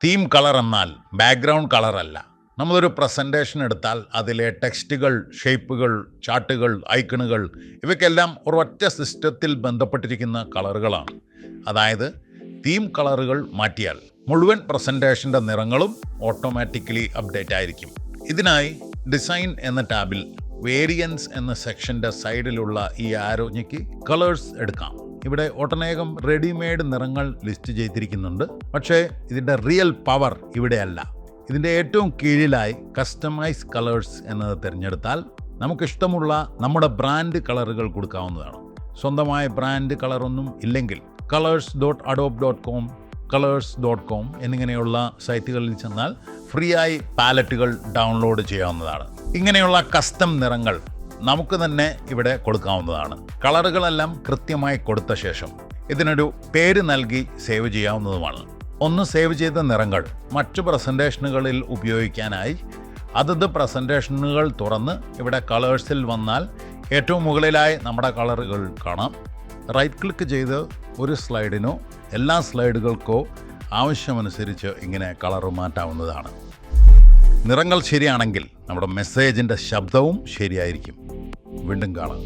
Theme colour എന്നാൽ background കളറല്ല. നമ്മളൊരു presentation എടുത്താൽ അതിലെ ടെക്സ്റ്റുകൾ, ഷേപ്പുകൾ, ചാർട്ടുകൾ, ഐക്കണുകൾ ഇവയ്ക്കെല്ലാം ഒരൊറ്റ സിസ്റ്റത്തിൽ ബന്ധപ്പെട്ടിരിക്കുന്ന കളറുകളാണ്. അതായത് തീം കളറുകൾ മാറ്റിയാൽ മുഴുവൻ പ്രസൻറ്റേഷൻ്റെ നിറങ്ങളും ഓട്ടോമാറ്റിക്കലി അപ്ഡേറ്റ് ആയിരിക്കും. ഇതിനായി ഡിസൈൻ എന്ന ടാബിൽ വേരിയൻസ് എന്ന സെക്ഷൻ്റെ സൈഡിലുള്ള ഈ ആരോഞ്ഞയ്ക്ക് കളേഴ്സ് എടുക്കാം. ഇവിടെ ഒട്ടനേകം റെഡിമെയ്ഡ് നിറങ്ങൾ ലിസ്റ്റ് ചെയ്തിരിക്കുന്നുണ്ട്. പക്ഷേ ഇതിൻ്റെ റിയൽ പവർ ഇവിടെയല്ല. ഇതിൻ്റെ ഏറ്റവും കീഴിലായി കസ്റ്റമൈസ് കളേഴ്സ് എന്നത് തിരഞ്ഞെടുത്താൽ നമുക്കിഷ്ടമുള്ള നമ്മുടെ ബ്രാൻഡ് കളറുകൾ കൊടുക്കാവുന്നതാണ്. സ്വന്തമായ ബ്രാൻഡ് കളറൊന്നും ഇല്ലെങ്കിൽ colors.adobe.com, colors.com എന്നിങ്ങനെയുള്ള സൈറ്റുകളിൽ ചെന്നാൽ ഫ്രീ ആയി പാലറ്റുകൾ ഡൗൺലോഡ് ചെയ്യാവുന്നതാണ്. ഇങ്ങനെയുള്ള കസ്റ്റം നിറങ്ങൾ നമുക്ക് തന്നെ ഇവിടെ കൊടുക്കാവുന്നതാണ്. കളറുകളെല്ലാം കൃത്യമായി കൊടുത്ത ശേഷം ഇതിനൊരു പേര് നൽകി സേവ് ചെയ്യാവുന്നതുമാണ്. ഒന്ന് സേവ് ചെയ്ത നിറങ്ങൾ മറ്റു പ്രസൻറ്റേഷനുകളിൽ ഉപയോഗിക്കാനായി അതത് പ്രസൻറ്റേഷനുകൾ തുറന്ന് ഇവിടെ കളേഴ്സിൽ വന്നാൽ ഏറ്റവും മുകളിലായി നമ്മുടെ കളറുകൾ കാണാം. റൈറ്റ് ക്ലിക്ക് ചെയ്ത് ഒരു സ്ലൈഡിനോ എല്ലാ സ്ലൈഡുകൾക്കോ ആവശ്യമനുസരിച്ച് ഇങ്ങനെ കളർ മാറ്റാവുന്നതാണ്. നിറങ്ങൾ ശരിയാണെങ്കിൽ നമ്മുടെ മെസ്സേജിൻ്റെ ശബ്ദവും ശരിയായിരിക്കും. വീണ്ടും കാണാം.